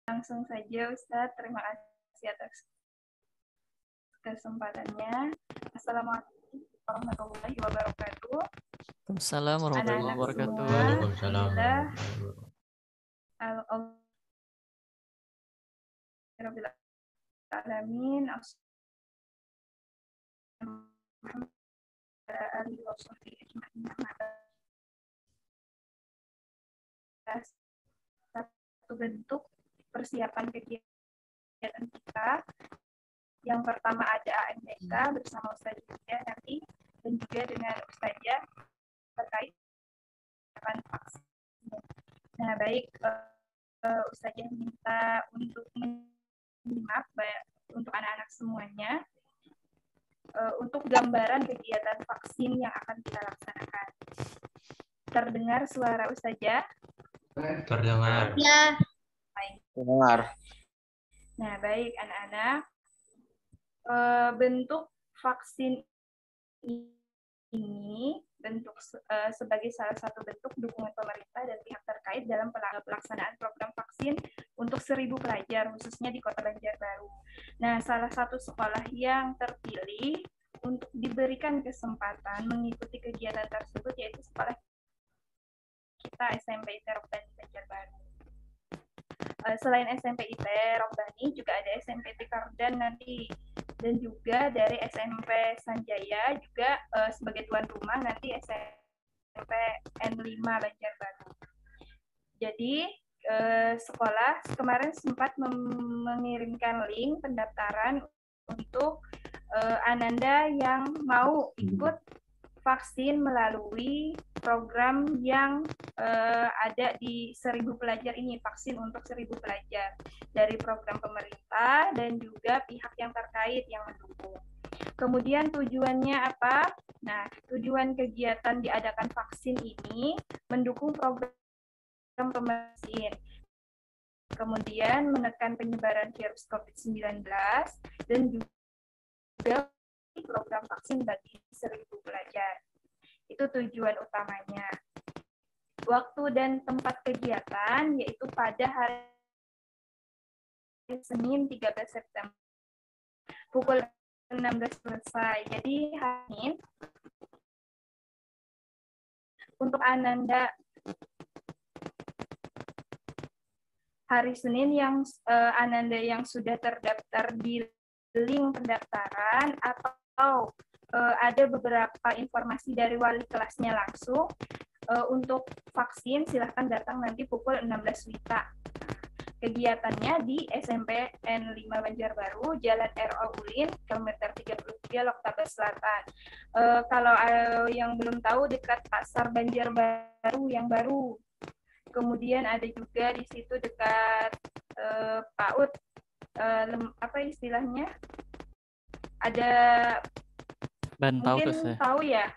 Langsung saja Ustadz, terima kasih atas kesempatannya. Assalamualaikum warahmatullahi wabarakatuh. Waalaikumsalam warahmatullahi Anak-anak wabarakatuh. semua, Waalaikumsalam. Alamin. Satu bentuk persiapan kegiatan kita. Yang pertama ada AMDK bersama Ustazah Julia nanti, dan juga dengan Ustazah terkait dengan vaksin. Nah, baik, Ustazah minta untuk menyimak untuk anak-anak semuanya untuk gambaran kegiatan vaksin yang akan kita laksanakan. Terdengar suara Ustazah? Terdengar. Ya. Dengar. Nah, baik anak-anak. Bentuk vaksin ini sebagai salah satu bentuk dukungan pemerintah dan pihak terkait dalam pelaksanaan program vaksin untuk 1.000 pelajar, khususnya di Kota Banjarbaru. Nah, salah satu sekolah yang terpilih untuk diberikan kesempatan mengikuti kegiatan tersebut yaitu sekolah kita SMP IT Robbani Banjarbaru. Selain SMP IT Robbani, juga ada SMP Tikardan nanti, dan juga dari SMP Sanjaya juga sebagai tuan rumah nanti SMP N5 Banjarbaru. Jadi sekolah kemarin sempat mengirimkan link pendaftaran untuk Ananda yang mau ikut vaksin melalui program yang ada di 1.000 pelajar ini, vaksin untuk 1.000 pelajar dari program pemerintah dan juga pihak yang terkait yang mendukung. Kemudian tujuannya apa? Nah, tujuan kegiatan diadakan vaksin ini mendukung program vaksin, kemudian menekan penyebaran virus COVID-19 dan juga program vaksin bagi 1.000 pelajar. Itu tujuan utamanya. Waktu dan tempat kegiatan yaitu pada hari Senin 13 September pukul 16 selesai. Jadi hari untuk Ananda hari Senin yang Ananda yang sudah terdaftar di link pendaftaran atau ada beberapa informasi dari wali kelasnya langsung untuk vaksin, silahkan datang nanti pukul 16 WITA. Kegiatannya di SMP N5 Banjarbaru, Jalan R.O. Ulin, kilometer 33, Loktabe Selatan. Kalau yang belum tahu, dekat Pasar Banjarbaru yang baru. Kemudian ada juga di situ dekat PAUD, apa istilahnya? Ada mungkin tahu ya,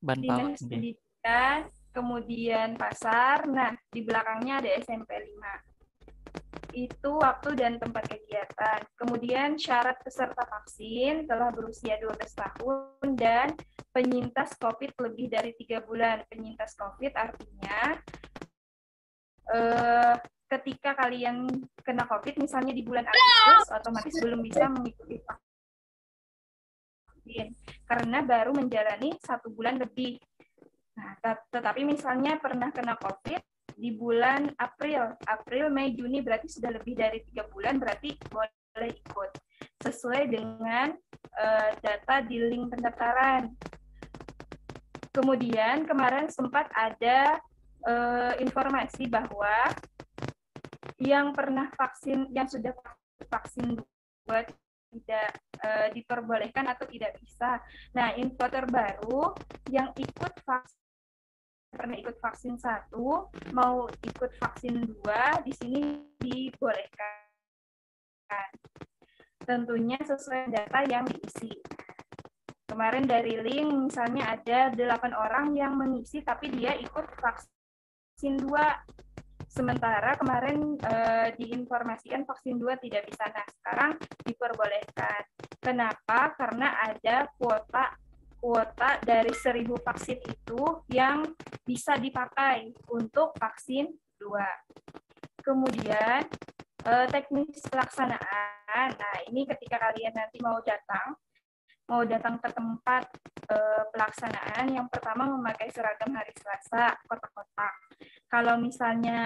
Dinas Pendidikan, kemudian pasar, nah di belakangnya ada SMP 5. Itu waktu dan tempat kegiatan. Kemudian syarat peserta vaksin telah berusia 12 tahun dan penyintas COVID lebih dari 3 bulan. Penyintas COVID artinya ketika kalian kena COVID, misalnya di bulan Agustus, otomatis belum bisa mengikuti vaksin karena baru menjalani 1 bulan lebih. Nah, tetapi misalnya pernah kena COVID di bulan April, Mei, Juni, berarti sudah lebih dari 3 bulan, berarti boleh ikut sesuai dengan data di link pendaftaran. Kemudian kemarin sempat ada informasi bahwa yang pernah vaksin, yang sudah vaksin buat tidak diperbolehkan atau tidak bisa. Nah, info terbaru yang pernah ikut vaksin 1, mau ikut vaksin 2, di sini dibolehkan. Tentunya sesuai data yang diisi. Kemarin dari link misalnya ada 8 orang yang mengisi tapi dia ikut vaksin 2. Sementara kemarin diinformasikan vaksin 2 tidak bisa. Nah, sekarang diperbolehkan. Kenapa? Karena ada kuota dari 1.000 vaksin itu yang bisa dipakai untuk vaksin 2. Kemudian teknis pelaksanaan. Nah, ini ketika kalian nanti mau datang ke tempat pelaksanaan, yang pertama memakai seragam hari Selasa, kotak-kotak. Kalau misalnya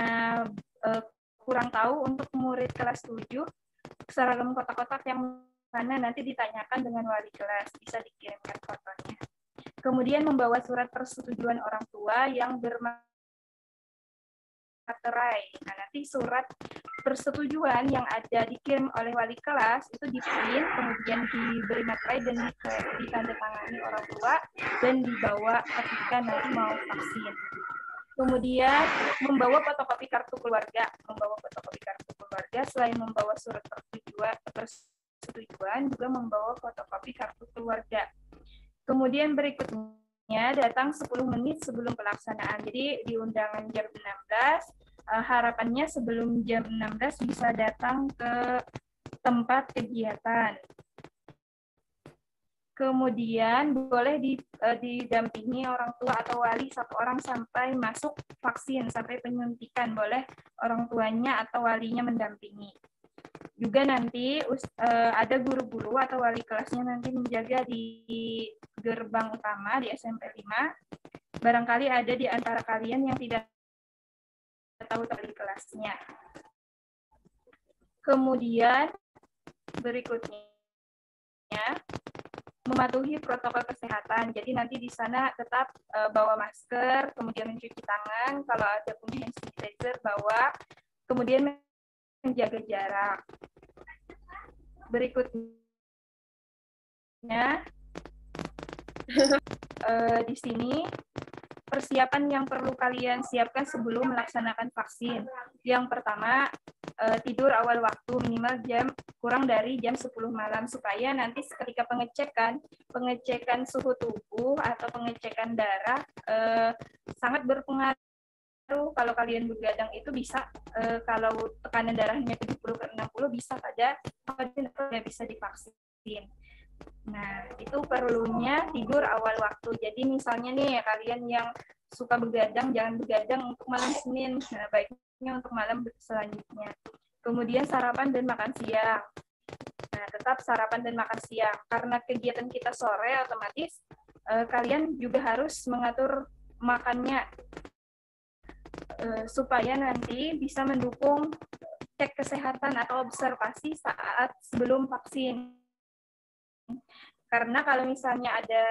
kurang tahu untuk murid kelas 7, seragam kotak-kotak yang mana nanti ditanyakan dengan wali kelas, bisa dikirimkan fotonya. Kemudian membawa surat persetujuan orang tua yang bermaterai. Nah, nanti surat persetujuan yang ada dikirim oleh wali kelas itu di-print, kemudian diberi materai dan ditandatangani orang tua dan dibawa ketika nanti mau vaksin. Kemudian membawa fotokopi kartu keluarga. Selain membawa surat persetujuan juga membawa fotokopi kartu keluarga. Kemudian berikutnya datang 10 menit sebelum pelaksanaan. Jadi di undangan jam 16, harapannya sebelum jam 16 bisa datang ke tempat kegiatan. Kemudian boleh didampingi orang tua atau wali satu orang sampai masuk vaksin, sampai penyuntikan. Boleh orang tuanya atau walinya mendampingi. Juga nanti ada guru-guru atau wali kelasnya nanti menjaga di gerbang utama di SMP 5. Barangkali ada di antara kalian yang tidak tahu wali kelasnya. Kemudian berikutnya mematuhi protokol kesehatan. Jadi nanti di sana tetap bawa masker, kemudian mencuci tangan, kalau ada punya hand sanitizer bawa, kemudian menjaga jarak. Berikutnya di sini persiapan yang perlu kalian siapkan sebelum melaksanakan vaksin. Yang pertama, tidur awal waktu, minimal kurang dari jam 10 malam, supaya nanti ketika pengecekan suhu tubuh atau pengecekan darah sangat berpengaruh. Kalau kalian begadang itu bisa, kalau tekanan darahnya 70 ke 60 bisa bisa divaksin. Nah, itu perlunya tidur awal waktu. Jadi misalnya nih, kalian yang suka begadang, jangan begadang untuk malam Senin. Nah, baiknya untuk malam selanjutnya. Kemudian sarapan dan makan siang. Nah, tetap sarapan dan makan siang. Karena kegiatan kita sore, otomatis kalian juga harus mengatur makannya supaya nanti bisa mendukung cek kesehatan atau observasi saat sebelum vaksin. Karena kalau misalnya ada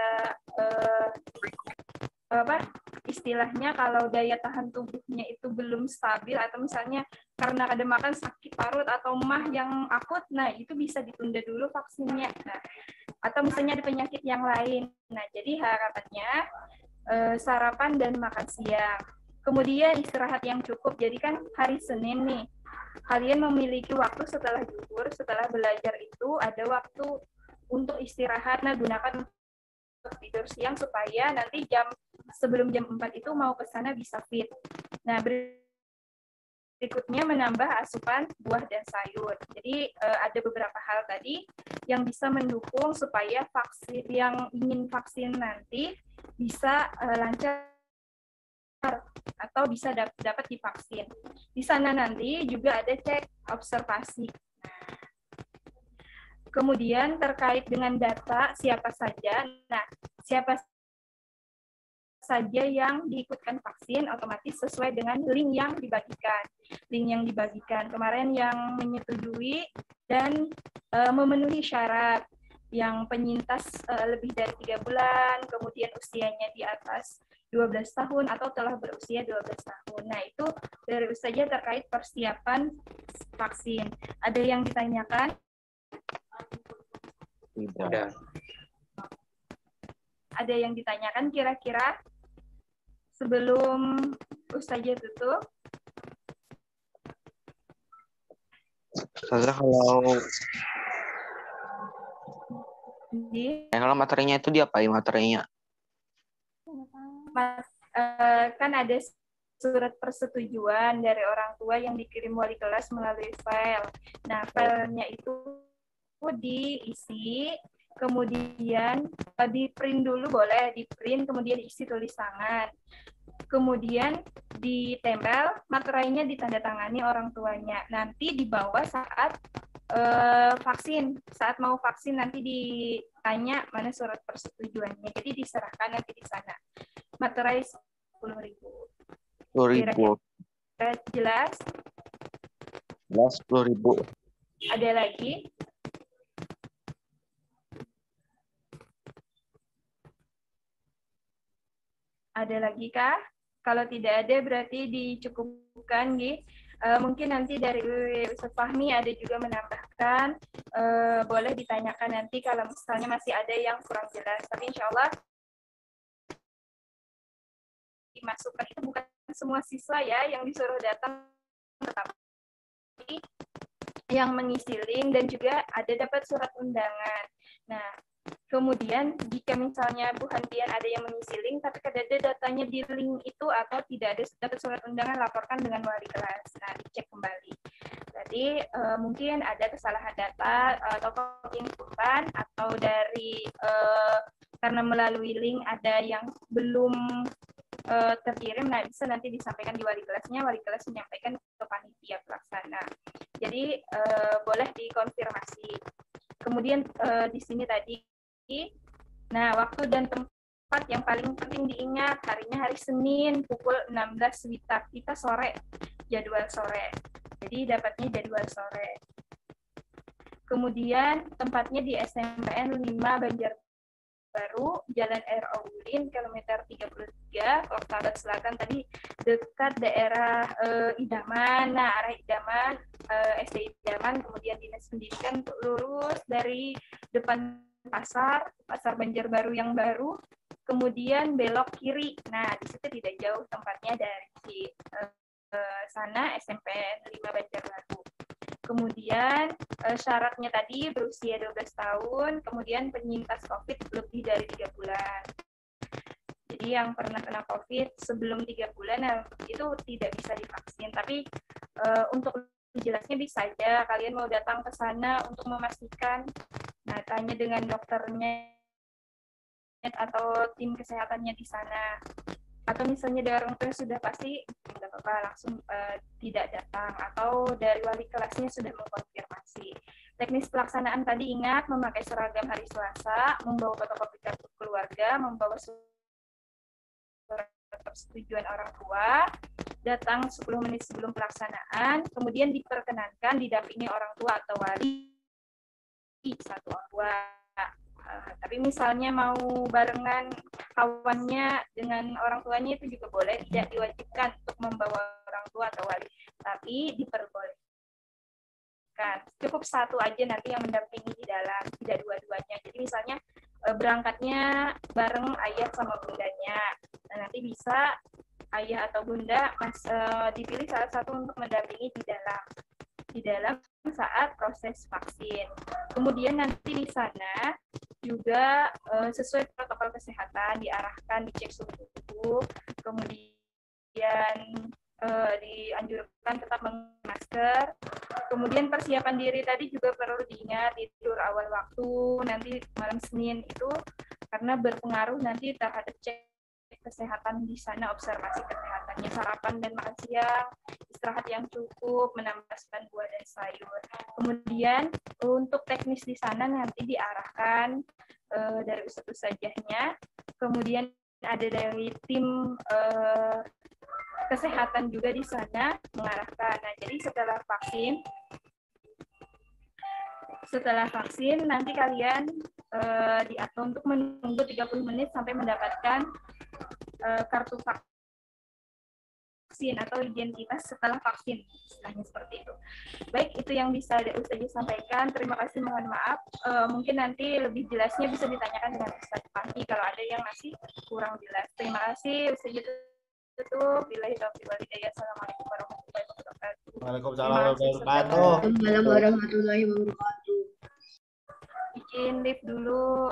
istilahnya kalau daya tahan tubuhnya itu belum stabil, atau misalnya karena ada makan sakit parut atau mah yang akut, nah itu bisa ditunda dulu vaksinnya. Nah, atau misalnya ada penyakit yang lain. Nah, jadi harapannya sarapan dan makan siang. Kemudian istirahat yang cukup. Jadi kan hari Senin nih, kalian memiliki waktu setelah zuhur, setelah belajar itu ada waktu untuk istirahat. Nah, gunakan untuk tidur siang supaya nanti sebelum jam 4 itu mau ke sana bisa fit. Nah, berikutnya menambah asupan buah dan sayur. Jadi ada beberapa hal tadi yang bisa mendukung supaya vaksin yang ingin vaksin nanti bisa lancar atau bisa dapat divaksin. Di sana nanti juga ada cek observasi. Kemudian terkait dengan data siapa saja. Nah, siapa saja yang diikutkan vaksin otomatis sesuai dengan link yang dibagikan. Link yang dibagikan kemarin yang menyetujui dan memenuhi syarat, yang penyintas lebih dari 3 bulan, kemudian usianya di atas 12 tahun atau telah berusia 12 tahun. Nah, itu dari saja terkait persiapan vaksin. Ada yang ditanyakan? Tidak. Ada yang ditanyakan kira-kira sebelum Ustazah tutup? Ustazah, kalau materinya itu diapain materinya? Kan ada surat persetujuan dari orang tua yang dikirim wali kelas melalui file. Nah, filenya itu diisi, kemudian di print dulu, boleh di print, kemudian isi tulis tangan. Kemudian ditempel, materainya ditandatangani orang tuanya. Nanti dibawa saat vaksin, saat mau vaksin nanti ditanya mana surat persetujuannya. Jadi diserahkan nanti di sana. Materai 10.000. 10.000. Jelas? Jelas 10.000. Ada lagi? Ada lagi kah? Kalau tidak ada berarti dicukupkan, gitu. Mungkin nanti dari Ustaz Fahmi ada juga menambahkan, boleh ditanyakan nanti kalau misalnya masih ada yang kurang jelas. Tapi insya Allah dimasukkan itu bukan semua siswa ya yang disuruh datang, tetapi yang mengisi link dan juga ada dapat surat undangan. Nah, kemudian jika misalnya Bu Handian ada yang mengisi link, tapi ada datanya di link itu atau tidak ada dapat surat undangan, laporkan dengan wali kelas. Nah, dicek kembali. Jadi mungkin ada kesalahan data atau inputan atau dari karena melalui link ada yang belum terkirim, nah bisa nanti disampaikan di wali kelasnya, wali kelas menyampaikan ke panitia pelaksana. Jadi boleh dikonfirmasi. Kemudian di sini tadi, nah waktu dan tempat yang paling penting diingat, harinya hari Senin pukul 16 WITA, kita sore, jadwal sore. Jadi dapatnya jadwal sore. Kemudian tempatnya di SMPN 5 Banjarbaru, Jalan R. Aulin, kilometer 33, Kota Selatan tadi dekat daerah Idaman. Nah, arah Idaman, SD Idaman, kemudian Dinas Pendidikan lurus dari depan pasar Banjarbaru yang baru, kemudian belok kiri. Nah, di situ tidak jauh tempatnya dari sana SMPN 5 Banjarbaru. Kemudian syaratnya tadi berusia 12 tahun, kemudian penyintas COVID lebih dari 3 bulan. Jadi yang pernah kena COVID sebelum 3 bulan itu tidak bisa divaksin. Tapi untuk jelasnya bisa aja kalian mau datang ke sana untuk memastikan, nah tanya dengan dokternya atau tim kesehatannya di sana. Atau misalnya dari orang tua sudah pasti, tidak apa-apa, langsung tidak datang. Atau dari wali kelasnya sudah mengkonfirmasi. Teknis pelaksanaan tadi ingat, memakai seragam hari Selasa, membawa fotokopi kartu keluarga, membawa surat persetujuan orang tua, datang 10 menit sebelum pelaksanaan, kemudian diperkenankan didampingi orang tua atau wali, satu orang tua. Tapi misalnya mau barengan kawannya dengan orang tuanya itu juga boleh, tidak diwajibkan untuk membawa orang tua atau wali, tapi diperbolehkan. Cukup satu aja nanti yang mendampingi di dalam, tidak dua-duanya. Jadi misalnya berangkatnya bareng ayah sama bundanya, nah, nanti bisa ayah atau bunda dipilih salah satu untuk mendampingi di dalam saat proses vaksin. Kemudian nanti di sana juga sesuai protokol kesehatan diarahkan dicek suhu tubuh, kemudian dianjurkan tetap menggunakan masker. Kemudian persiapan diri tadi juga perlu diingat, tidur awal waktu nanti malam Senin itu karena berpengaruh nanti terhadap cek kesehatan di sana, observasi kesehatannya, sarapan dan makan siang, istirahat yang cukup, menambahkan buah dan sayur. Kemudian untuk teknis di sana nanti diarahkan dari ustadzahnya, kemudian ada dari tim kesehatan juga di sana mengarahkan. Nah, jadi setelah vaksin nanti kalian diatur untuk menunggu 30 menit sampai mendapatkan kartu vaksin atau identitas setelah vaksin, istilahnya seperti itu. Baik, itu yang bisa Ustazah sampaikan. Terima kasih, mohon maaf. Mungkin nanti lebih jelasnya bisa ditanyakan dengan Ustaz Fahmi kalau ada yang masih kurang jelas. Terima kasih, Ustazah tutup. Billahi taufiq wal hidayah. Assalamualaikum warahmatullahi wabarakatuh. Waalaikumsalam warahmatullahi wabarakatuh. Izin lift dulu.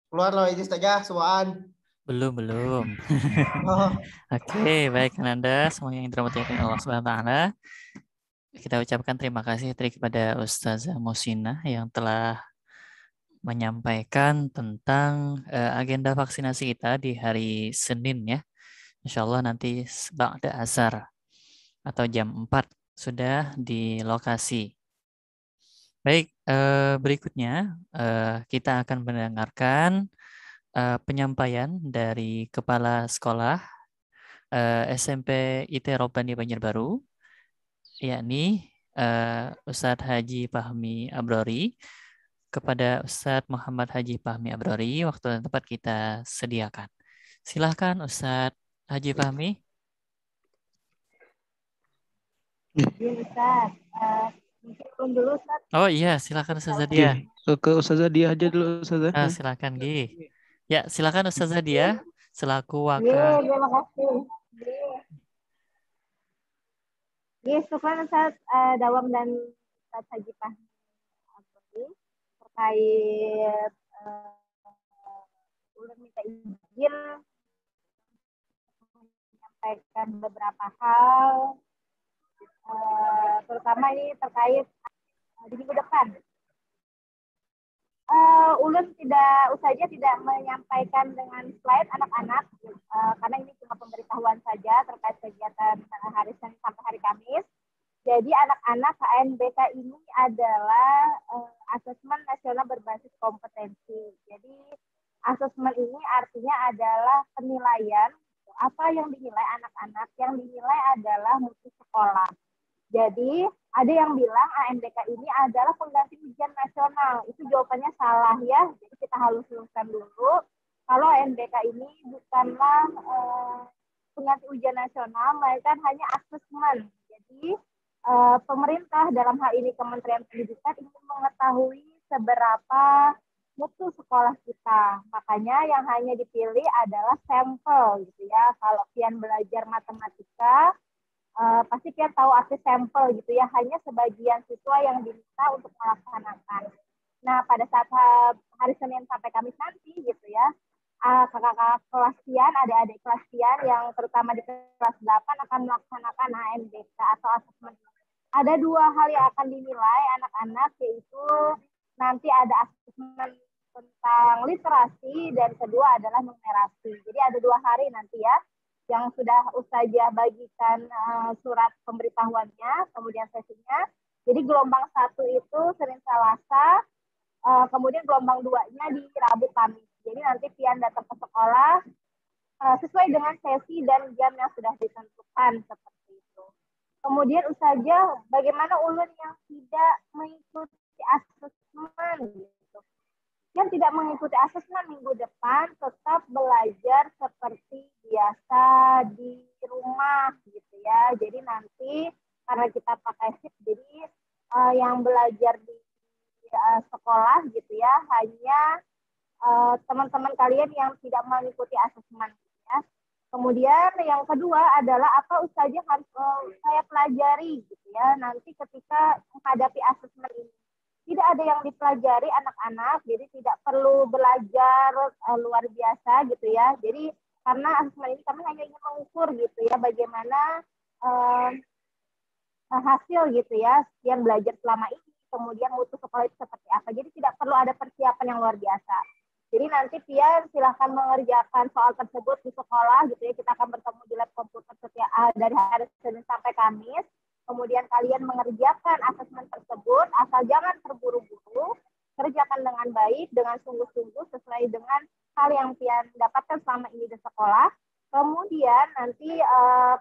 Keluar loh ini Ustazah, suaan. Belum. Oh. Oke, baik Ananda, semua yang dirahmati Allah Subhanahu wa taala. Kita ucapkan terima kasih kepada Ustazah Musina yang telah menyampaikan tentang agenda vaksinasi kita di hari Senin ya. Insya Allah nanti ba'da asar atau jam 4 sudah di lokasi. Baik, berikutnya kita akan mendengarkan penyampaian dari Kepala Sekolah SMP IT Robbani Banjarbaru, yakni Ustadz Haji Fahmi Abrori. Kepada Ustadz Muhammad Haji Fahmi Abrori, waktu dan tempat kita sediakan. Silahkan Ustadz Haji Fahmi. Dulu, Ustaz. Oh iya, silakan Ustazah Dia. Ke Ustazah Dia aja dulu Ustazah. Silakan Gi. Ya, silakan Ustazah Dia selaku Iya, terima kasih. Iya, syukur Ustaz Dawang dan Ustaz Haji Fahmi terkait ulun minta izin menyampaikan beberapa hal, terutama ini terkait di minggu depan. Ulun tidak menyampaikan dengan slide anak-anak karena ini cuma pemberitahuan saja terkait kegiatan hari Senin sampai hari Kamis. Jadi anak-anak HNBK ini adalah asesmen nasional berbasis kompetensi. Jadi asesmen ini artinya adalah penilaian apa yang dinilai anak-anak, yang dinilai adalah mutu sekolah. Jadi ada yang bilang ANBK ini adalah pengganti ujian nasional. Itu jawabannya salah ya. Jadi kita harus luruskan dulu. Kalau ANBK ini bukanlah pengganti ujian nasional, melainkan hanya asesmen. Jadi pemerintah dalam hal ini Kementerian Pendidikan ingin mengetahui seberapa mutu sekolah kita. Makanya yang hanya dipilih adalah sampel gitu ya. Kalau pian belajar matematika, pasti kita tahu arti sampel gitu ya, hanya sebagian siswa yang diminta untuk melaksanakan. Nah, pada saat hari Senin sampai Kamis nanti gitu ya, kakak-kakak kelas pian, adik-adik kelas pian yang terutama di kelas 8 akan melaksanakan ANBK atau asesmen. Ada dua hal yang akan dinilai anak-anak, yaitu nanti ada asesmen tentang literasi dan kedua adalah numerasi. Jadi ada 2 hari nanti ya, yang sudah Ustazah bagikan surat pemberitahuannya, kemudian sesinya. Jadi gelombang 1 itu Senin Selasa, kemudian gelombang 2-nya di Rabu Kamis. Jadi nanti pian datang ke sekolah sesuai dengan sesi dan jam yang sudah ditentukan seperti itu. Kemudian Ustazah, bagaimana ulun yang tidak mengikuti asesmen gitu? Yang tidak mengikuti asesmen minggu depan tetap belajar seperti biasa di rumah gitu ya. Jadi nanti karena kita pakai shift, jadi yang belajar di sekolah gitu ya hanya teman-teman kalian yang tidak mengikuti asesmen ya. Kemudian yang kedua adalah apa Ustazah harus saya pelajari gitu ya nanti ketika menghadapi asesmen ini. Tidak ada yang dipelajari anak-anak, jadi tidak perlu belajar luar biasa gitu ya. Jadi karena asesmen ini kami hanya ingin mengukur gitu ya bagaimana hasil gitu ya yang belajar selama ini, kemudian mutu sekolah itu seperti apa. Jadi tidak perlu ada persiapan yang luar biasa. Jadi nanti pian silahkan mengerjakan soal tersebut di sekolah gitu ya. Kita akan bertemu di lab komputer setiap dari hari Senin sampai Kamis. Kemudian kalian mengerjakan asesmen tersebut, asal jangan terburu-buru, kerjakan dengan baik, dengan sungguh-sungguh sesuai dengan hal yang pian dapatkan selama ini di sekolah. Kemudian nanti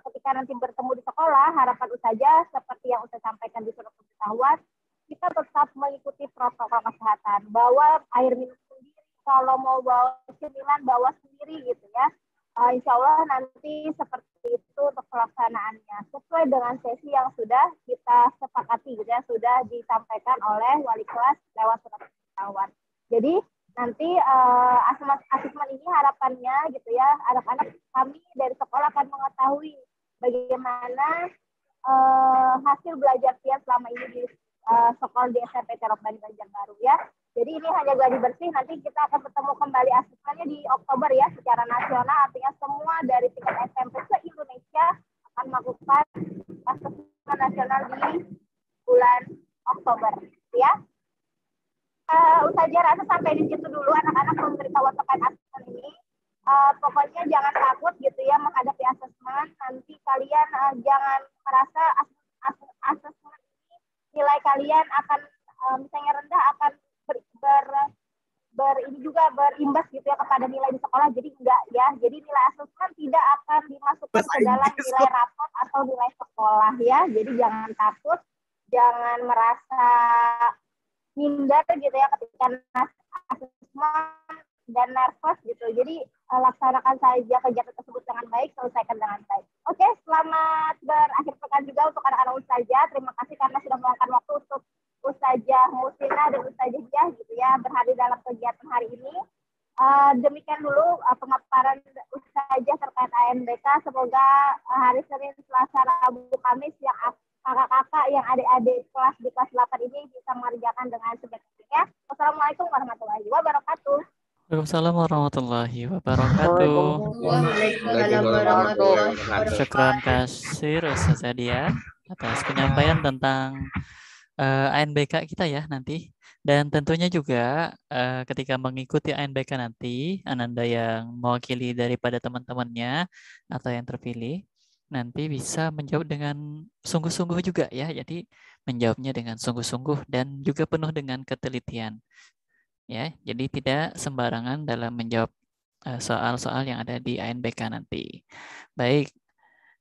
ketika nanti bertemu di sekolah, harapan Ustazah seperti yang Ustazah sampaikan di surat pemberitahuan, kita tetap mengikuti protokol kesehatan, bawa air minum sendiri, kalau mau bawa cemilan bawa sendiri gitu ya. Insya Allah nanti seperti itu untuk pelaksanaannya sesuai dengan sesi yang sudah kita sepakati gitu ya, sudah disampaikan oleh wali kelas lewat surat pemberitahuan. Jadi nanti asesmen ini harapannya gitu ya, anak-anak kami dari sekolah akan mengetahui bagaimana hasil belajar pian selama ini di sekolah di SMP Robbani Banjarbaru ya. Jadi ini hanya gladi bersih, nanti kita akan bertemu kembali asesmennya di Oktober ya, secara nasional, artinya semua dari tingkat SMP se-Indonesia akan melakukan asesmen nasional di bulan Oktober ya. Ustazah rasa sampai di situ dulu anak-anak memberitahu terkait asesmen ini. pokoknya jangan takut gitu ya menghadapi asesmen. Nanti kalian jangan merasa asesmen ini nilai kalian akan misalnya rendah akan ini juga berimbas gitu ya kepada nilai di sekolah. Jadi enggak ya. Jadi nilai asesmen tidak akan dimasukkan ke dalam nilai rapot atau nilai sekolah ya. Jadi jangan takut, jangan merasa minder gitu ya ketika asesmen dan nervous gitu. Jadi laksanakan saja kegiatan tersebut dengan baik, selesaikan dengan baik. Oke, selamat berakhir pekan juga untuk anak-anak Ustazah. Terima kasih karena sudah meluangkan waktu untuk Ustazah Musina dan Ustazah Diah gitu ya berhadir dalam kegiatan hari ini. Demikian dulu pemaparan Ustazah terkait ANBK. Semoga hari Senin, Selasa, Rabu, Kamis yang kakak-kakak yang adik-adik kelas di kelas 8 ini bisa mengerjakan dengan sebaik-baiknya. Wassalamualaikum warahmatullahi wabarakatuh. Waalaikumsalam warahmatullahi wabarakatuh. Waalaikumsalam warahmatullahi wabarakatuh. Syukran kasir Ustazah Diah atas penyampaian tentang ANBK kita ya nanti. Dan tentunya juga ketika mengikuti ANBK nanti, Ananda yang mewakili daripada teman-temannya atau yang terpilih, nanti bisa menjawab dengan sungguh-sungguh juga ya. Jadi menjawabnya dengan sungguh-sungguh dan juga penuh dengan ketelitian. Ya, jadi tidak sembarangan dalam menjawab soal-soal yang ada di ANBK nanti. Baik,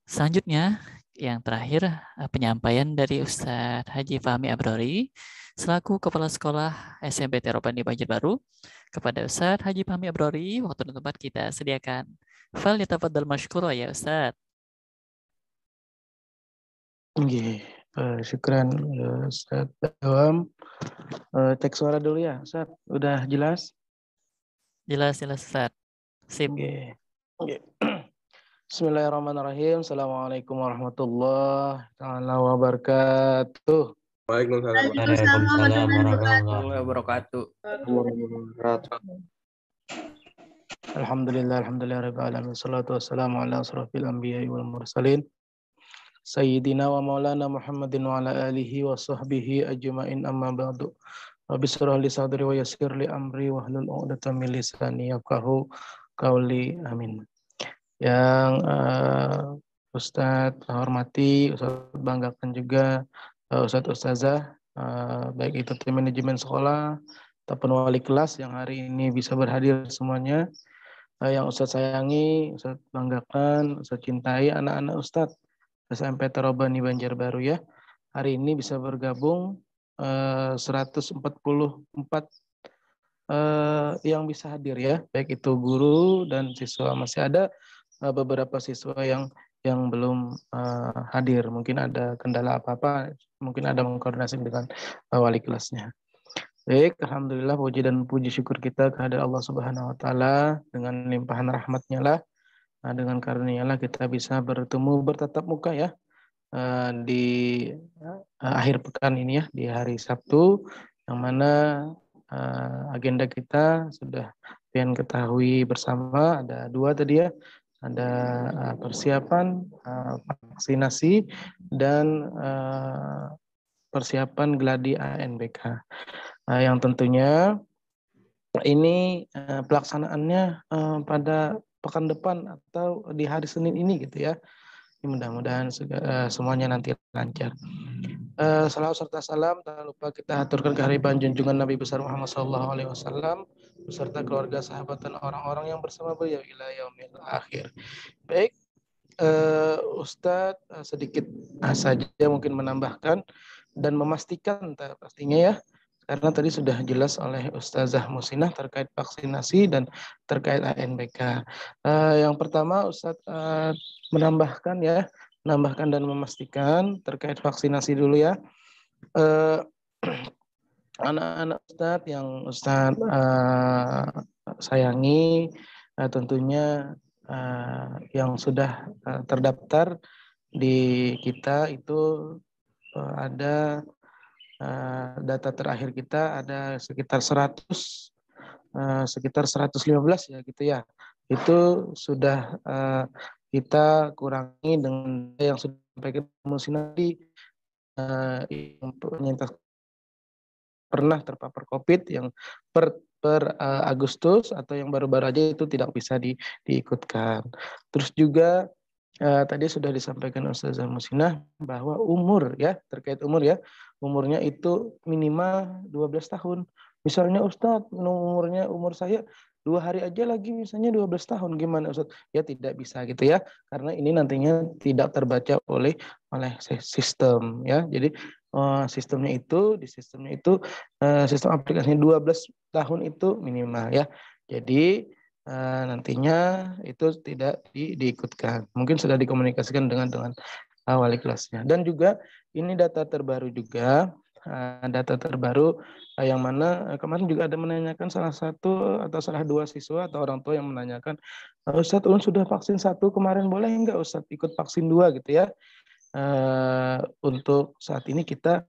selanjutnya yang terakhir penyampaian dari Ustadz Haji Fahmi Abrori selaku Kepala Sekolah SMP Terobani Banjarbaru. Kepada Ustadz Haji Fahmi Abrori, waktu dan tempat kita sediakan. Fal yatafaddal masykura ya Ustadz. Oke, syukran Ustaz Dawam. Cek suara dulu ya, Ustaz. Udah jelas? Jelas Ustadz. Sip. Oke. Bismillahirrahmanirrahim. Assalamualaikum warahmatullahi wabarakatuh. Waalaikumsalam warahmatullahi wabarakatuh. Alhamdulillah rabbil alamin. Wassalatu wassalamu ala asrofil anbiya'i wal mursalin. Sayyidina wa maulana Muhammadin wa ala alihi wa sahbihi ajma'in amma ba'du. Rabbi shrah li sadri wa yassir li amri wa hlul 'uqdatam min lisani yafqahu qawli. Amin. Yang Ustadz hormati, Ustadz banggakan juga Ustadz Ustazah, baik itu tim manajemen sekolah ataupun wali kelas yang hari ini bisa berhadir semuanya. Yang Ustadz sayangi, Ustadz banggakan, Ustadz cintai anak-anak Ustadz SMP Terobani Banjarbaru ya. Hari ini bisa bergabung 144 yang bisa hadir ya, baik itu guru dan siswa. Masih ada beberapa siswa yang belum hadir, mungkin ada kendala apa-apa, mungkin ada mengkoordinasi dengan wali kelasnya. Baik, alhamdulillah puji dan puji syukur kita kepada Allah Subhanahu wa taala dengan limpahan rahmatnya lah. Dengan karunia lah kita bisa bertemu bertatap muka ya di akhir pekan ini ya, di hari Sabtu, yang mana agenda kita sudah kalian ketahui bersama, ada dua tadi ya, ada persiapan vaksinasi dan persiapan geladi ANBK, yang tentunya ini pelaksanaannya pada pekan depan atau di hari Senin ini gitu ya. Mudah-mudahan semuanya nanti lancar. Salawat serta salam tak lupa kita aturkan kehadiran junjungan Nabi besar Muhammad SAW beserta keluarga, sahabat dan orang-orang yang bersama beliau ila yaumil akhir. Baik, Ustadz sedikit saja mungkin menambahkan dan memastikan pastinya ya, karena tadi sudah jelas oleh Ustazah Musinah terkait vaksinasi dan terkait ANBK. Yang pertama Ustadz menambahkan dan memastikan terkait vaksinasi dulu ya. Anak-anak Ustadz yang Ustadz sayangi, tentunya yang sudah terdaftar di kita itu ada data terakhir kita ada sekitar 115 ya gitu ya. Itu sudah kita kurangi dengan yang sudah disampaikan Musina tadi, penyintas pernah terpapar COVID yang per Agustus atau yang baru-baru aja itu tidak bisa diikutkan. Terus juga tadi sudah disampaikan Ustazah Musinah bahwa umur ya, terkait umur ya, umurnya itu minimal 12 tahun. Misalnya Ustadz, umur saya 2 hari aja lagi misalnya 12 tahun, gimana Ustadz? Ya tidak bisa gitu ya, karena ini nantinya tidak terbaca oleh sistem ya. Jadi sistem aplikasinya 12 tahun itu minimal ya. Jadi nantinya itu tidak diikutkan. Mungkin sudah dikomunikasikan dengan wali kelasnya. Dan juga ini data terbaru juga, data terbaru yang mana kemarin juga ada menanyakan salah satu atau salah dua siswa atau orang tua yang menanyakan, Ustadz sudah vaksin 1 kemarin, boleh enggak Ustadz ikut vaksin 2 gitu ya. Untuk saat ini kita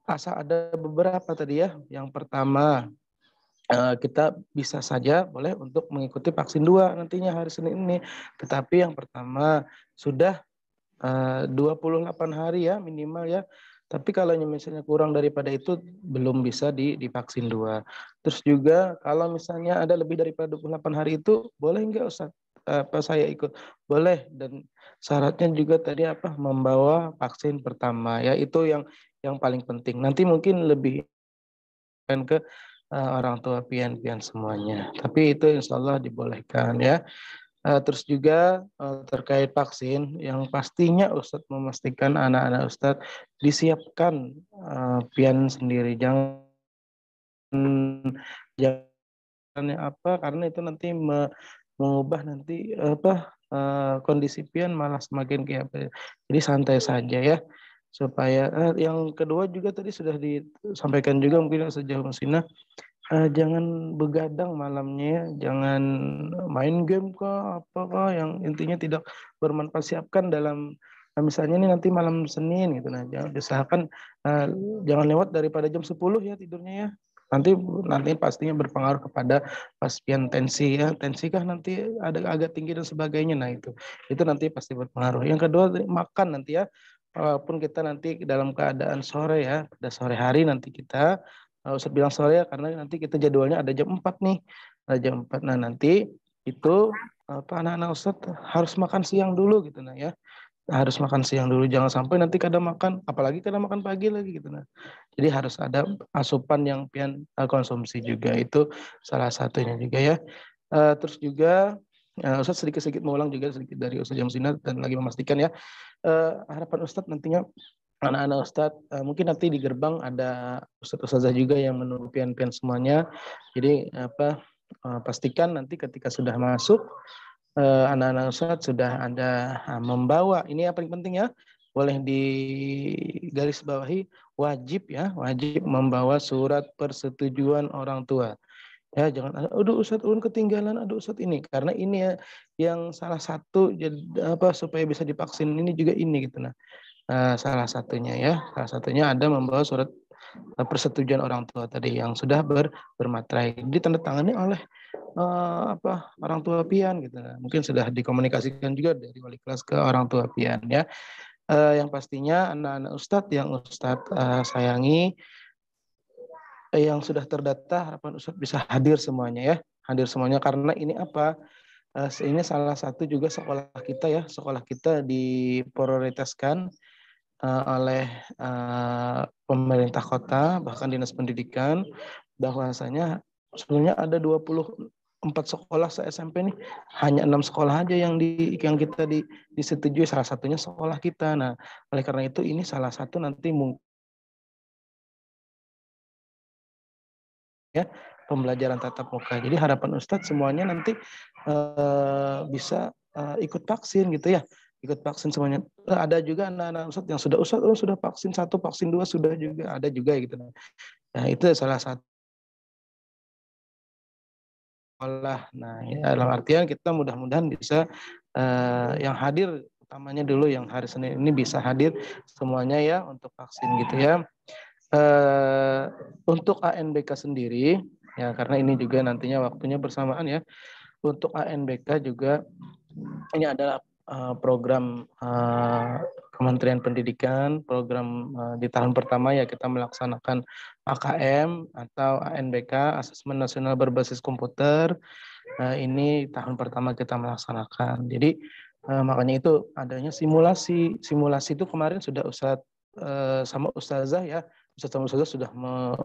asal ada beberapa tadi ya. Yang pertama kita bisa saja boleh untuk mengikuti vaksin 2 nantinya hari Senin ini. Tetapi yang pertama sudah 28 hari ya minimal ya. Tapi kalau misalnya kurang daripada itu belum bisa divaksin 2. Terus juga kalau misalnya ada lebih daripada 28 hari itu boleh enggak Ustaz? Saya ikut? Boleh, dan syaratnya juga tadi membawa vaksin pertama ya, itu yang paling penting. Nanti mungkin lebih ke orang tua pian-pian semuanya. Tapi itu insya Allah dibolehkan ya. Terus juga terkait vaksin, yang pastinya Ustadz memastikan anak-anak Ustadz disiapkan pian sendiri. Jangan karena itu nanti mengubah nanti kondisi pian malah semakin jadi santai saja ya. Supaya yang kedua juga tadi sudah disampaikan juga mungkin sejauh Musina, jangan begadang malamnya ya, jangan main game kah apakah yang intinya tidak bermanfaat. Siapkan dalam misalnya ini nanti malam Senin gitu, nah jangan usahakan jangan lewat daripada jam 10 ya tidurnya ya. Nanti pastinya berpengaruh kepada pastian tensi ya, tensi kah nanti ada agak tinggi dan sebagainya. Nah itu nanti pasti berpengaruh. Yang kedua makan nanti ya, walaupun kita nanti dalam keadaan sore ya, pada sore hari nanti kita Ustadz bilang sore ya, karena nanti kita jadwalnya ada jam 4 nih. Ada jam 4. Nah, nanti itu anak-anak Ustadz harus makan siang dulu gitu nah ya. Harus makan siang dulu, jangan sampai nanti kadang makan, apalagi kadang makan pagi lagi gitu nah. Jadi harus ada asupan yang pian konsumsi juga, itu salah satunya juga ya. Terus juga Ustadz sedikit-sedikit mengulang juga sedikit dari Ustadz Jamsina dan lagi memastikan ya. Harapan Ustadz nantinya anak-anak Ustadz, mungkin nanti di gerbang ada Ustadz-Ustadzah juga yang menunggu pian-pian semuanya. Jadi pastikan nanti ketika sudah masuk, anak-anak Ustadz sudah ada membawa, ini yang paling penting ya, boleh di garis bawahi, wajib membawa surat persetujuan orang tua. Ya, jangan aduh Ustadz ketinggalan, aduh Ustadz ini, karena ini ya yang salah satu supaya bisa divaksin ini juga ini gitu nah. Salah satunya ada membawa surat persetujuan orang tua tadi yang sudah bermaterai, ditandatangani oleh orang tua pian gitu. Mungkin sudah dikomunikasikan juga dari wali kelas ke orang tua pian ya. Yang pastinya anak-anak Ustadz yang Ustadz sayangi, yang sudah terdata, harapan Ustadz bisa hadir semuanya ya, hadir semuanya, karena ini ini salah satu juga sekolah kita diprioritaskan oleh pemerintah kota, bahkan dinas pendidikan, bahwasanya sebenarnya ada 24 sekolah se-SMP nih, hanya 6 sekolah aja yang kita disetujui, salah satunya sekolah kita. Nah, oleh karena itu ini salah satu nanti mungkin ya pembelajaran tatap muka. Jadi harapan Ustadz semuanya nanti bisa ikut vaksin gitu ya. Ikut vaksin semuanya. Ada juga anak-anak Ustadz yang sudah vaksin 1, vaksin 2 sudah juga ada juga gitu. Nah, itu salah satu sekolah. Nah, ya, dalam artian kita mudah-mudahan bisa yang hadir, utamanya dulu yang hari Senin ini bisa hadir semuanya ya untuk vaksin gitu ya. Untuk ANBK sendiri ya, karena ini juga nantinya waktunya bersamaan ya. Untuk ANBK juga ini adalah program Kementerian Pendidikan, program di tahun pertama ya kita melaksanakan AKM atau ANBK, Asesmen Nasional Berbasis Komputer. Ini tahun pertama kita melaksanakan. Jadi makanya itu adanya simulasi. Simulasi itu kemarin sudah Ustadz sama Ustazah ya, Ustadz sama Ustazah sudah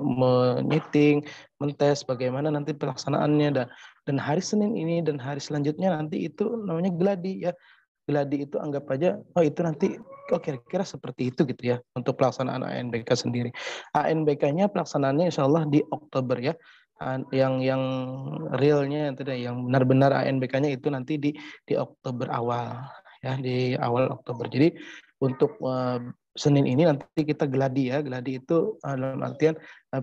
menyiting, mentes bagaimana nanti pelaksanaannya. Dan hari Senin ini dan hari selanjutnya nanti itu namanya geladi ya. Geladi itu anggap aja, oh itu nanti kira-kira seperti itu gitu ya untuk pelaksanaan ANBK sendiri. ANBK-nya pelaksanaannya insya Allah di Oktober ya. Yang realnya yang benar-benar ANBK-nya itu nanti di Oktober awal ya, di awal Oktober. Jadi untuk Senin ini nanti kita geladi ya. Geladi itu dalam artian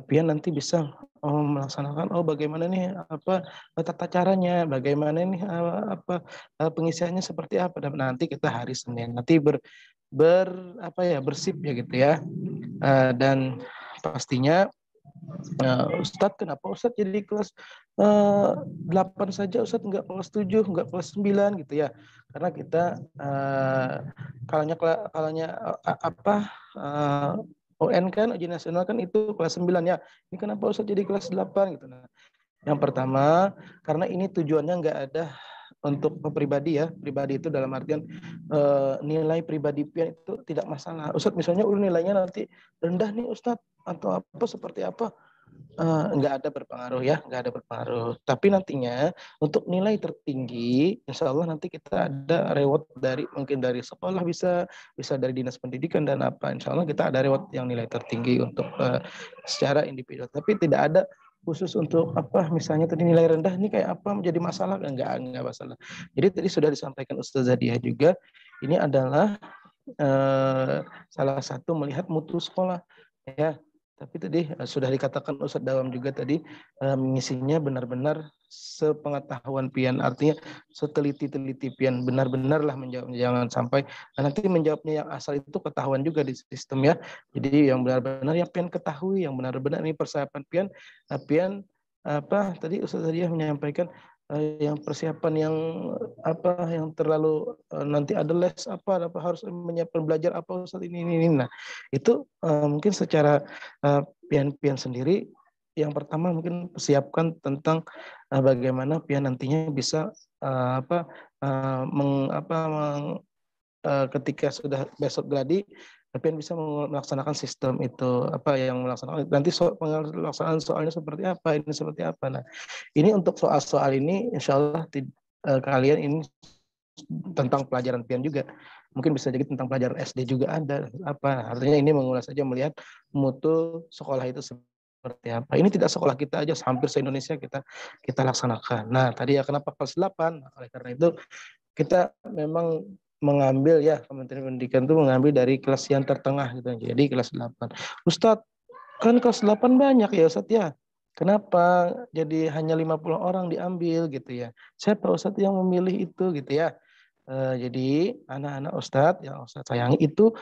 pian nanti bisa melaksanakan bagaimana nih tata caranya, bagaimana nih pengisiannya seperti apa, dan nanti kita hari Senin nanti bersip ya gitu ya. Dan pastinya Ustadz, kenapa Ustadz jadi kelas 8 saja, Ustadz nggak kelas 7, nggak kelas 9 gitu ya. Karena kita UN kan, ujian nasional kan itu kelas 9 ya. Ini kenapa Ustadz jadi kelas 8 gitu. Nah, yang pertama karena ini tujuannya nggak ada untuk pribadi ya. Pribadi itu dalam artian nilai pribadi pian itu tidak masalah. Ustadz misalnya nilainya nanti rendah nih Ustadz atau apa seperti apa, nggak ada berpengaruh ya, nggak ada berpengaruh. Tapi nantinya untuk nilai tertinggi, insya Allah nanti kita ada reward mungkin dari sekolah, bisa dari dinas pendidikan dan apa. Insya Allah kita ada reward yang nilai tertinggi untuk secara individual. Tapi tidak ada khusus untuk misalnya tadi nilai rendah ini kayak apa menjadi masalah, enggak masalah. Jadi tadi sudah disampaikan Ustazah Diah juga, ini adalah salah satu melihat mutu sekolah ya. Tapi tadi sudah dikatakan Ustadz Dawam juga tadi, mengisinya benar-benar sepengetahuan pian, artinya seteliti-teliti pian, benar-benarlah menjawab, jangan sampai nanti menjawabnya yang asal itu ketahuan juga di sistem ya. Jadi yang benar-benar yang pian ketahui, yang benar-benar ini persiapan pian tadi Ustadz Diah menyampaikan yang persiapan yang terlalu nanti ada les apa harus menyiapkan belajar apa saat ini. Nah itu mungkin secara pian ketika yang pertama mungkin persiapkan tentang bagaimana pian nantinya bisa ketika sudah besok gladi pian bisa melaksanakan sistem itu yang melaksanakan nanti pelaksanaan soalnya seperti apa, ini seperti apa. Nah ini untuk soal-soal ini insya Allah kalian ini tentang pelajaran pian juga mungkin bisa jadi tentang pelajaran SD juga ada artinya ini mengulas saja melihat mutu sekolah itu seperti apa. Ini tidak sekolah kita aja, hampir se-Indonesia kita laksanakan. Nah tadi ya kenapa kelas 8, oleh karena itu kita memang mengambil ya, Kementerian Pendidikan itu mengambil dari kelas yang tertengah gitu. Jadi kelas 8. Ustadz, kan kelas 8 banyak ya Ustadz ya. Kenapa jadi hanya 50 orang diambil gitu ya? Siapa Ustadz yang memilih itu gitu ya? Jadi anak-anak Ustadz yang Ustadz sayangi itu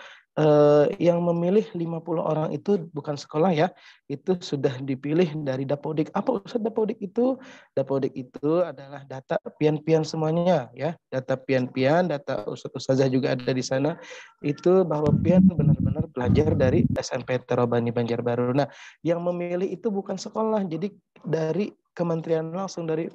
yang memilih 50 orang itu bukan sekolah ya, itu sudah dipilih dari Dapodik. Apa Ustadz Dapodik itu? Dapodik itu adalah data pian-pian semuanya ya, data pian-pian, data Ustazah juga ada di sana. Itu bahwa pian benar-benar belajar dari SMP Terobani Banjarbaru. Nah, yang memilih itu bukan sekolah, jadi dari kementerian langsung, dari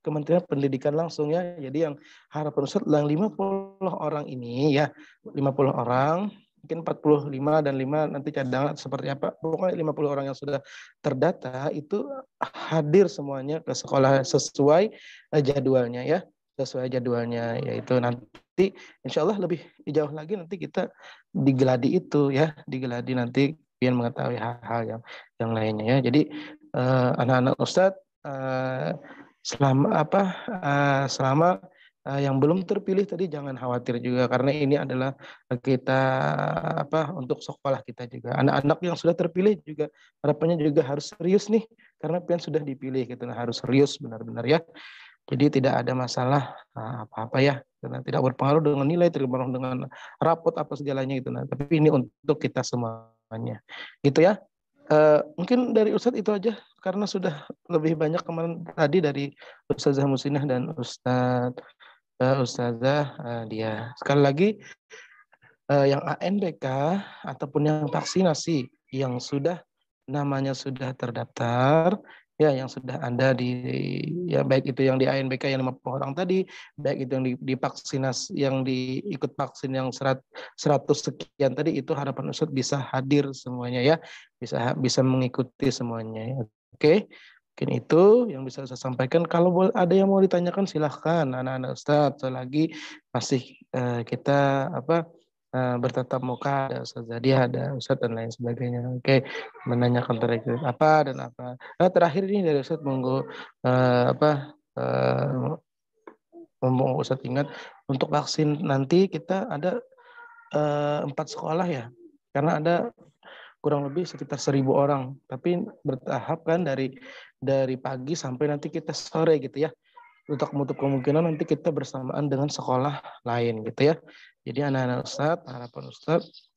Kementerian Pendidikan langsung ya. Jadi yang harapan Ustadz yang 50 orang ini ya, 50 orang, mungkin 45 dan 5 nanti cadangan seperti apa. Pokoknya 50 orang yang sudah terdata itu hadir semuanya ke sekolah sesuai jadwalnya ya. Sesuai jadwalnya, yaitu nanti insya Allah lebih jauh lagi nanti kita digeladi itu ya. Digeladi nanti pian mengetahui hal-hal yang lainnya ya. Jadi anak-anak Ustadz selama yang belum terpilih tadi jangan khawatir juga, karena ini adalah kita untuk sekolah kita juga. Anak-anak yang sudah terpilih juga harapannya juga harus serius nih, karena pian sudah dipilih gitu, harus serius benar-benar ya. Jadi tidak ada masalah apa-apa ya, karena tidak berpengaruh dengan nilai, tidak berpengaruh dengan rapot apa segalanya gitu. Tapi ini untuk kita semuanya gitu ya. Mungkin dari Ustadz itu aja, karena sudah lebih banyak kemarin tadi dari Ustazah Musinah dan Ustazah Dia. Sekali lagi yang ANBK ataupun yang vaksinasi yang sudah namanya sudah terdaftar, ya yang sudah ada di, ya baik itu yang di ANBK yang 50 orang tadi, baik itu yang divaksinasi, yang diikut vaksin yang 100 sekian tadi, itu harapan Ustadz bisa hadir semuanya ya, bisa mengikuti semuanya. Oke. Mungkin itu yang bisa saya sampaikan. Kalau ada yang mau ditanyakan silahkan anak-anak Ustadz. Selagi masih kita bertatap muka, ada Ustadz Zadia, ada Ustadz dan lain sebagainya. Oke, menanyakan terakhir apa dan apa. Nah, terakhir ini dari Ustadz monggo ngomong Ustadz ingat untuk vaksin nanti kita ada 4 sekolah ya, karena ada kurang lebih sekitar 1.000 orang, tapi bertahap kan dari pagi sampai nanti kita sore gitu ya. Untuk menutup kemungkinan nanti kita bersamaan dengan sekolah lain gitu ya. Jadi anak-anak Ustadz, harapan Ustadz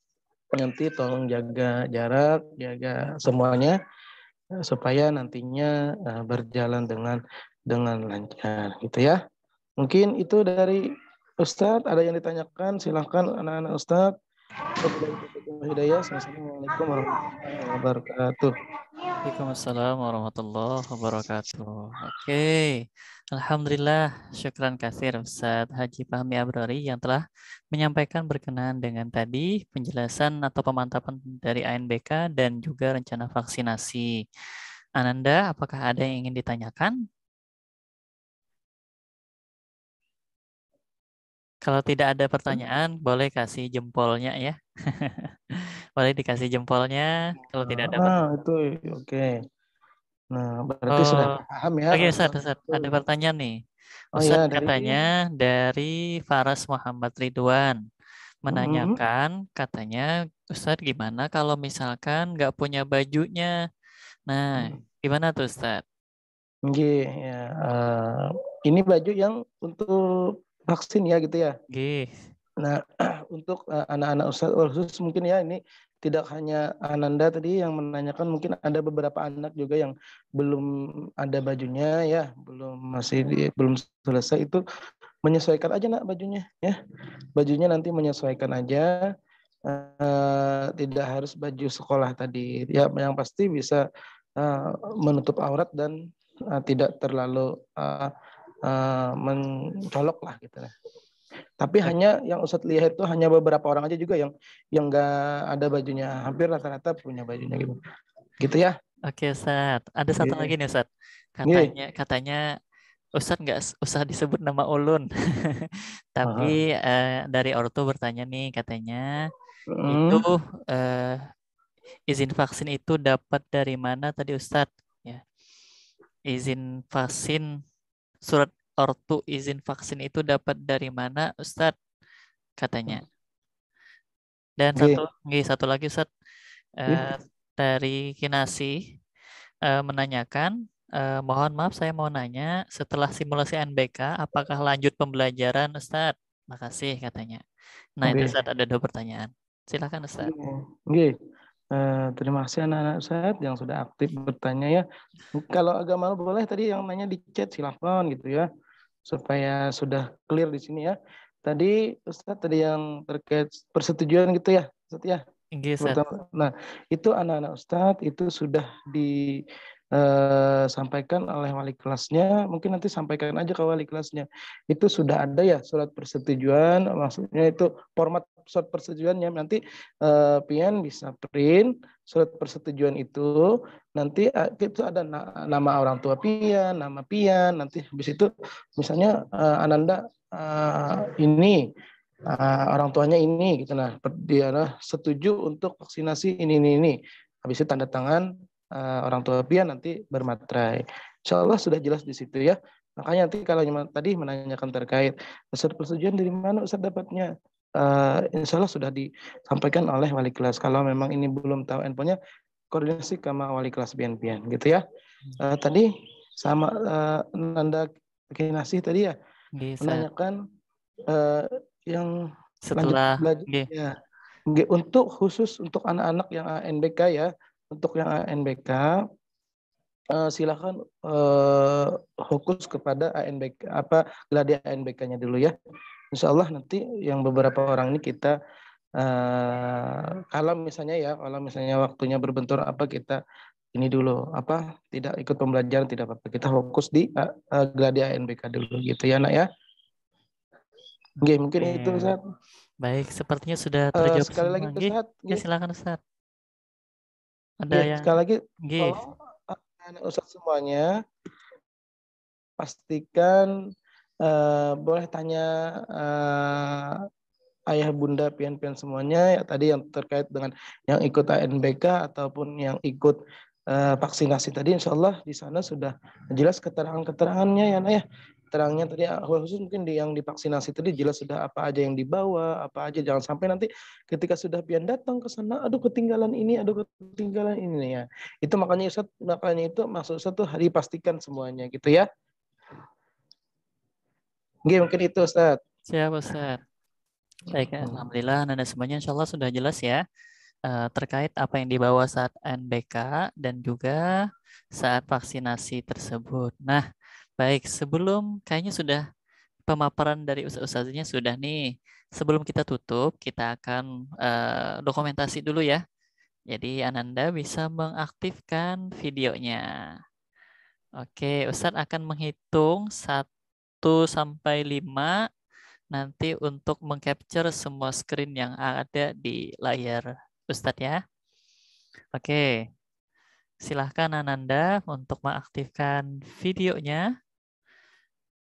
nanti tolong jaga jarak, jaga semuanya supaya nantinya berjalan dengan lancar gitu ya. Mungkin itu dari Ustadz, ada yang ditanyakan silahkan anak-anak Ustadz. Hidayah. Assalamualaikum warahmatullahi wabarakatuh. Waalaikumsalam warahmatullahi wabarakatuh. Oke, Alhamdulillah, syukran kasir Ustadz Haji Fahmi Abrori yang telah menyampaikan berkenaan dengan tadi penjelasan atau pemantapan dari ANBK dan juga rencana vaksinasi. Ananda, apakah ada yang ingin ditanyakan? Kalau tidak ada pertanyaan, boleh kasih jempolnya ya. Boleh dikasih jempolnya kalau tidak ada pertanyaan. Itu oke. Nah, berarti sudah paham ya. Oke, Ustadz, ada pertanyaan nih. Ustadz katanya dari Faras Muhammad Ridwan menanyakan, katanya Ustadz gimana kalau misalkan nggak punya bajunya? Nah, gimana tuh Ustadz? Ya, ini baju yang untuk vaksin ya gitu ya. Nah, untuk anak-anak Ustadz khusus mungkin ya, ini tidak hanya Ananda tadi yang menanyakan, mungkin ada beberapa anak juga yang belum ada bajunya ya, belum selesai, itu menyesuaikan aja nak bajunya ya. Bajunya nanti menyesuaikan aja, tidak harus baju sekolah tadi ya, yang pasti bisa menutup aurat dan tidak terlalu mencolok lah gitu. Tapi hanya yang Ustadz lihat itu hanya beberapa orang aja juga yang nggak ada bajunya, hampir rata-rata punya bajunya gitu. Gitu ya. Oke Ustadz, ada satu lagi nih Ustadz. Katanya Ustadz nggak usah disebut nama ulun. Tapi dari ortu bertanya nih, katanya itu izin vaksin itu dapat dari mana tadi Ustadz? Ya. Izin vaksin, surat ortu izin vaksin itu dapat dari mana Ustadz? Katanya. Dan satu lagi Ustadz, dari Kinasi menanyakan, mohon maaf saya mau nanya, setelah simulasi NBK apakah lanjut pembelajaran Ustadz? Makasih katanya. Nah itu Ustadz, ada 2 pertanyaan. Silakan Ustadz. Terima kasih anak-anak Ustadz yang sudah aktif bertanya ya. Kalau agak malu boleh tadi yang nanya di chat silahkan gitu ya, supaya sudah clear di sini ya. Tadi Ustadz tadi yang terkait persetujuan gitu ya Ustadz ya. Nah itu anak-anak Ustadz itu sudah disampaikan oleh wali kelasnya, mungkin nanti sampaikan aja ke wali kelasnya. Itu sudah ada ya surat persetujuan, maksudnya itu format surat persetujuannya, nanti Pian bisa print surat persetujuan itu, nanti itu ada nama orang tua Pian, nama Pian, nanti habis itu misalnya Ananda ini orang tuanya ini gitu, nah dia setuju untuk vaksinasi ini. Habis itu tanda tangan orang tua Pian, nanti bermaterai. Insya Allah sudah jelas di situ ya. Makanya nanti kalau tadi menanyakan terkait surat persetujuan dari mana Ustaz dapatnya, insya Allah sudah disampaikan oleh wali kelas. Kalau memang ini belum tahu endpointnya, koordinasi sama wali kelas Pian gitu ya. Tadi sama Nanda Kinasi tadi ya menanyakan yang setelah ya, untuk khusus untuk anak-anak yang ANBK ya, untuk yang ANBK silakan fokus kepada ANBK gladi ANBK-nya dulu ya. Insya Allah nanti yang beberapa orang ini kita kalau misalnya waktunya berbentur apa kita ini dulu apa tidak ikut pembelajaran tidak apa-apa, kita fokus di gladi ANBK dulu gitu ya nak ya. Oke, mungkin itu Ustaz. Baik, sepertinya sudah terjawab Sekali semua. lagi Nggih. Ustaz, Ya, silakan Ustaz. Ada ya, yang sekali lagi nggih. tolong anak Ustaz semuanya pastikan boleh tanya ayah bunda pian-pian semuanya ya tadi yang terkait dengan yang ikut ANBK ataupun yang ikut vaksinasi tadi, insya Allah di sana sudah jelas keterangan-keterangannya ya nak ya. Keterangannya tadi khusus mungkin yang divaksinasi tadi jelas sudah apa aja yang dibawa, apa aja, jangan sampai nanti ketika sudah pian datang ke sana, aduh ketinggalan ini ya. Itu makanya itu maksud Ustaz tuh dipastikan semuanya gitu ya. Oke, mungkin itu Ustaz. Siap Ustaz. Baik, alhamdulillah Anda semuanya insya Allah sudah jelas ya terkait apa yang dibawa saat ANBK dan juga saat vaksinasi tersebut. Nah, baik, sebelum kayaknya sudah pemaparan dari ustaz-ustaznya sudah nih. Sebelum kita tutup, kita akan dokumentasi dulu ya. Jadi Ananda bisa mengaktifkan videonya. Oke, Ustadz akan menghitung 1 sampai 5 nanti untuk mengcapture semua screen yang ada di layar Ustadz ya. Oke, silahkan Ananda untuk mengaktifkan videonya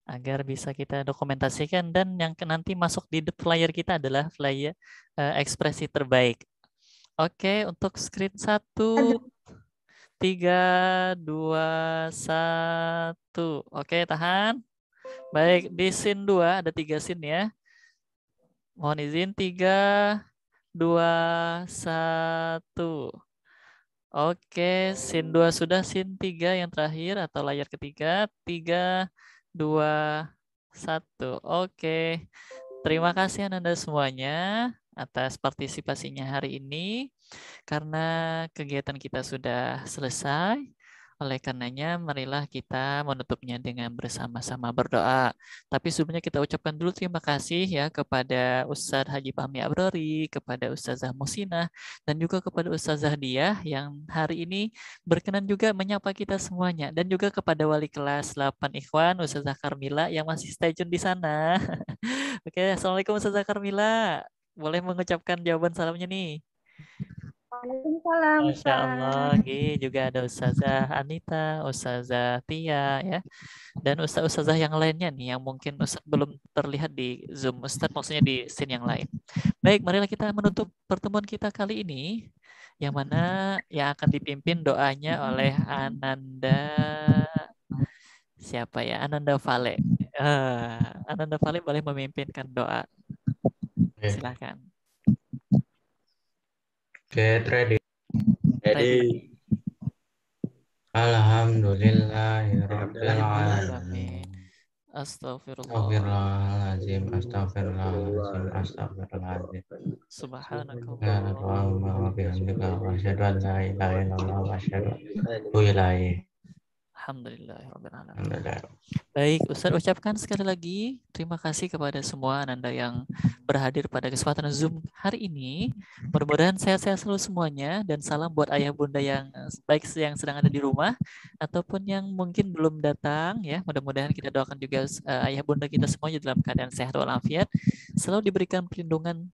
agar bisa kita dokumentasikan, dan yang nanti masuk di flyer kita adalah flyer ekspresi terbaik. Oke, untuk screen 1, 3, 2, 1. Oke, tahan. Baik, di scene 2 ada 3 scene ya. Mohon izin 3, 2, 1. Oke, scene 2 sudah, scene 3 yang terakhir atau layar ketiga. 3, 2, 1. Oke. Terima kasih Anda semuanya atas partisipasinya hari ini. Karena kegiatan kita sudah selesai, oleh karenanya marilah kita menutupnya dengan bersama-sama berdoa. Tapi sebelumnya kita ucapkan dulu terima kasih ya kepada Ustadz Haji Fahmi Abrori, kepada Ustazah Musinah, dan juga kepada Ustazah Diah yang hari ini berkenan juga menyapa kita semuanya. Dan juga kepada wali kelas 8 Ikhwan, Ustazah Karmila yang masih stay tune di sana. Oke, Assalamualaikum Ustazah Karmila. Boleh mengucapkan jawaban salamnya nih. Waalaikumsalam. Masya Allah, juga ada Ustazah Anita, Ustazah Tia ya, dan Ustazah yang lainnya nih yang mungkin Ustaz belum terlihat di Zoom Ustaz, maksudnya di scene yang lain. Baik, marilah kita menutup pertemuan kita kali ini, yang mana yang akan dipimpin doanya oleh Ananda, siapa ya? Ananda Vale. Ananda Vale boleh memimpinkan doa. Silakan. Get ready. Ready. Alhamdulillahirabbil alamin. Astagfirullahaladzim. Subhanakallahumma wa bihamdika wa asyhadu an la ilaha illallah wa asyhadu anna muhammadan Alhamdulillah. Baik, Ustaz ucapkan sekali lagi terima kasih kepada semua Ananda yang berhadir pada kesempatan Zoom hari ini. Mudah-mudahan sehat-sehat selalu semuanya, dan salam buat ayah bunda yang baik yang sedang ada di rumah ataupun yang mungkin belum datang ya. Mudah-mudahan kita doakan juga ayah bunda kita semuanya dalam keadaan sehat walafiat, selalu diberikan perlindungan